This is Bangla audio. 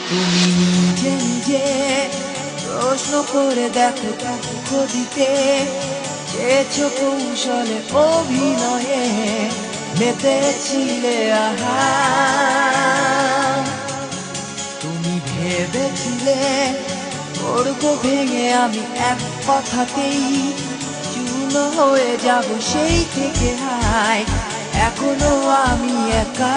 তুমি নিজে নিজে প্রশ্ন করে দেখো দিতে চেয়েছো কৌশলে অভিনয়ে মেতেছিলে আহা তুমি ভেবেছিলে করবো ভেঙে আমি এক কথাতেই চূর্ণ হয়ে যাব সেই থেকে হাই এখনো আমি একা